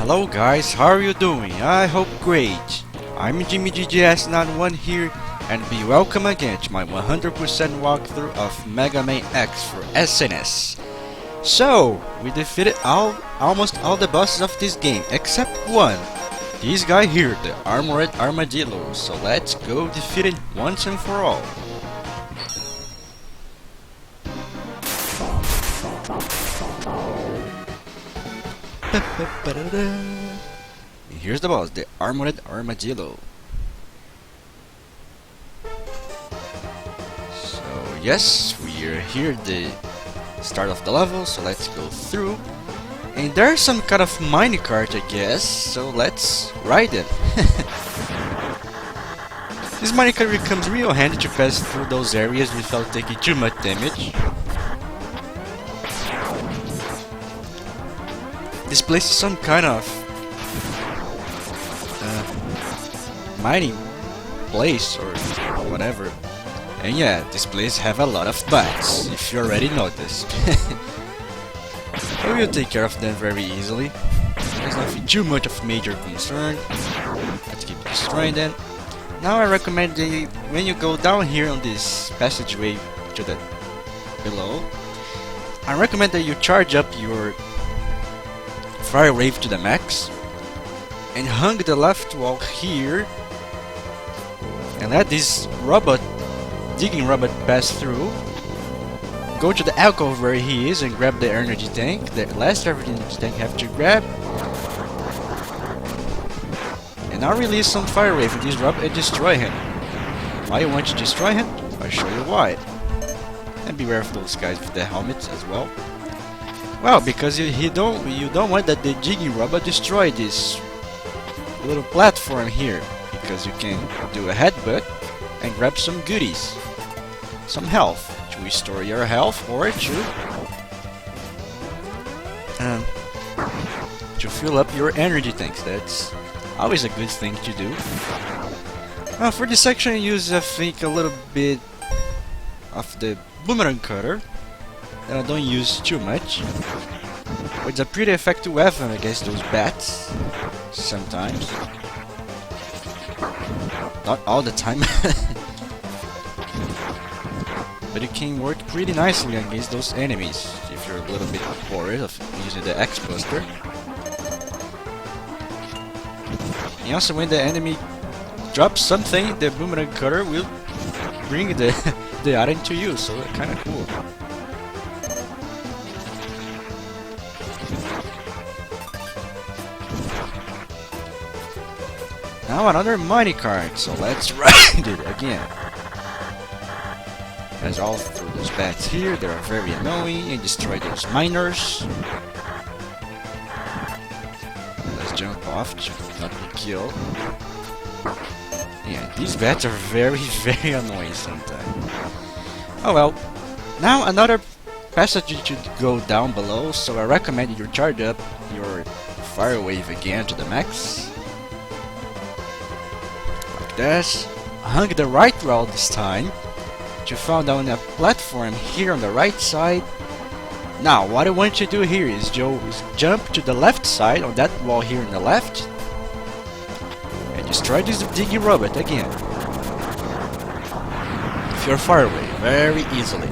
Hello guys, how are you doing? I hope great. I'm Jimmy GGS91 here, and be welcome again to my 100% walkthrough of Mega Man X for SNES. So, we defeated almost all the bosses of this game, except one. This guy here, the Armored Armadillo, so let's go defeat it once and for all. Here's the boss, the Armored Armadillo. So yes, we are here at the start of the level, so let's go through. And there's some kind of minecart, I guess, so let's ride it. This minecart becomes real handy to pass through those areas without taking too much damage. This place is some kind of mining place or whatever. And yeah, this place have a lot of bats, if you already noticed. We will take care of them very easily. There's nothing too much of major concern. Let's keep destroying them. Now I recommend that when you go down here on this passageway to the below, I recommend that you charge up your fire wave to the max and hung the left wall here and let this digging robot pass through. Go to the alcove where he is and grab the energy tank. The last energy tank have to grab. And now release some fire wave in this robot and destroy him. Why you want to destroy him? I'll show you why. And beware of those guys with the helmets as well. Well, because you don't want that the digging robot destroy this little platform here, because you can do a headbutt and grab some goodies, some health to restore your health, or to fill up your energy tanks. That's always a good thing to do. For this section, I use I think a little bit of the boomerang cutter. And I don't use too much. But it's a pretty effective weapon against those bats. Sometimes. Not all the time. But it can work pretty nicely against those enemies if you're a little bit bored of using the X-Buster. And also when the enemy drops something, the boomerang cutter will bring the item to you, so it's kinda cool. Now another minecart, so let's ride it again. As all through those bats here, they are very annoying and destroy those miners. Let's jump off to not be killed. Yeah, these bats are very, very annoying sometimes. Oh well. Now another passage to go down below, so I recommend you charge up your fire wave again to the max. This. Hung the right wall this time to fall down a platform here on the right side. Now what I want you to do here is jump to the left side on that wall here on the left and destroy this digging robot again with your fire wave very easily.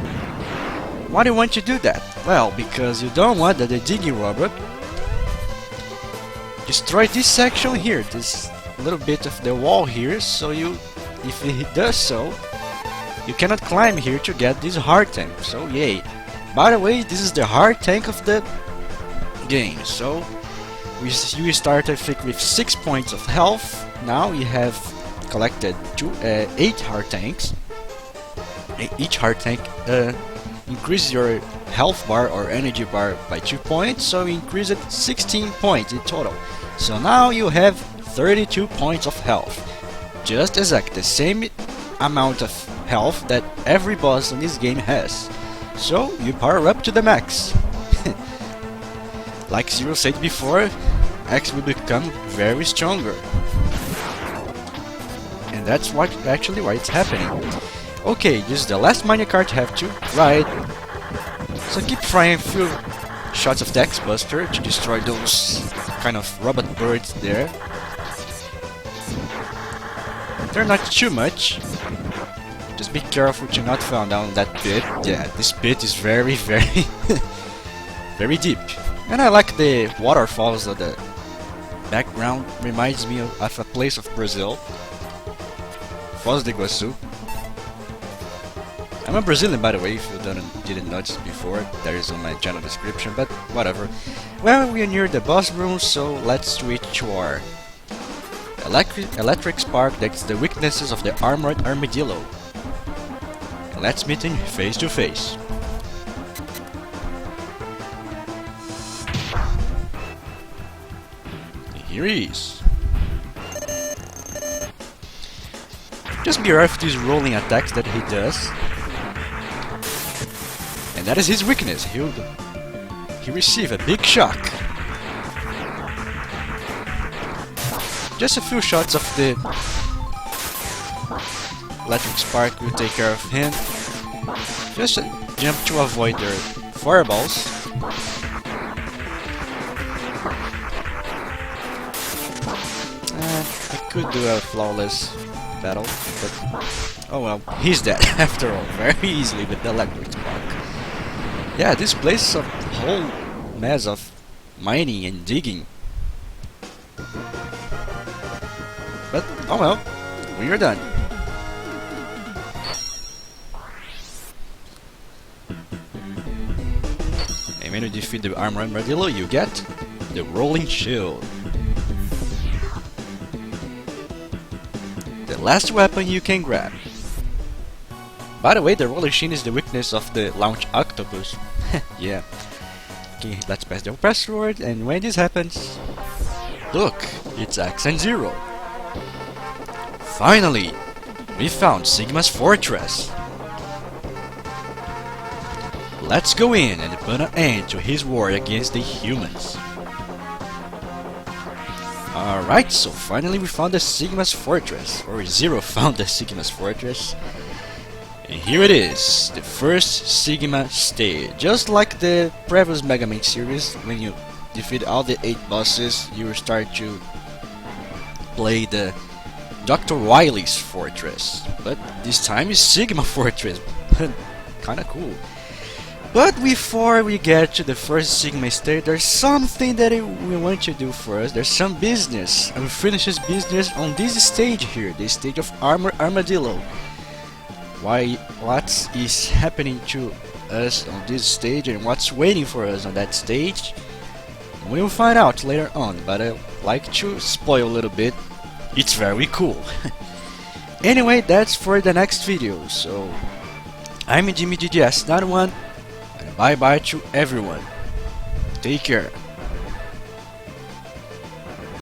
Why do you want to do that? Well, because you don't want that the digging robot destroy this section here, this little bit of the wall here, so if he does so, you cannot climb here to get this hard tank, so yay. By the way, this is the hard tank of the game, so you start I think with 6 points of health. Now you have collected 8 hard tanks. Each hard tank increases your health bar or energy bar by 2 points, so you increase it 16 points in total. So now you have 32 points of health. Just exactly the same amount of health that every boss in this game has. So you power up to the max. Like Zero said before, X will become very stronger. And that's actually why it's happening. Okay, this is the last minecart you have to ride. So keep trying to shots of Dex Buster to destroy those kind of robot birds there. They're not too much. Just be careful to not fall down that pit. Yeah, this pit is very, very, very deep. And I like the waterfalls of the background. Reminds me of a place of Brazil, Foz do Iguaçu. I'm a Brazilian, by the way, if you didn't notice before. That is on my channel description, but whatever. Well, we are near the boss room, so let's switch to our electric spark. That's the weaknesses of the armored Armadillo. And let's meet him face to face. Here he is. Just be aware of these rolling attacks that he does. And that is his weakness. He receive a big shock. Just a few shots of the electric spark will take care of him. Just jump to avoid their fireballs. I could do a flawless battle, but oh well, he's dead after all, very easily with the electric spark. Yeah, this place is a whole mess of mining and digging. But oh well, we are done. And when you defeat the armored Armadillo, you get the rolling shield. The last weapon you can grab. By the way, the rolling shield is the weakness of the launch octopus. Yeah. Okay, let's pass the password, and when this happens, look, it's X and 0. Finally, we found Sigma's fortress. Let's go in and put an end to his war against the humans. Alright, so finally we found the Sigma's fortress, or Zero found the Sigma's fortress. And here it is, the first Sigma stage. Just like the previous Mega Man series, when you defeat all the 8 bosses, you start to play the Dr. Wily's fortress. But this time is Sigma fortress. Kinda cool. But before we get to the first Sigma stage, there's something that we want to do first. There's some business. And we finish this business on this stage here, the stage of Armadillo. What is happening to us on this stage and what's waiting for us on that stage, we'll find out later on, but I like to spoil a little bit. It's very cool. Anyway, that's for the next video. So I'm Jimmy GGS91, and bye bye to everyone. Take care.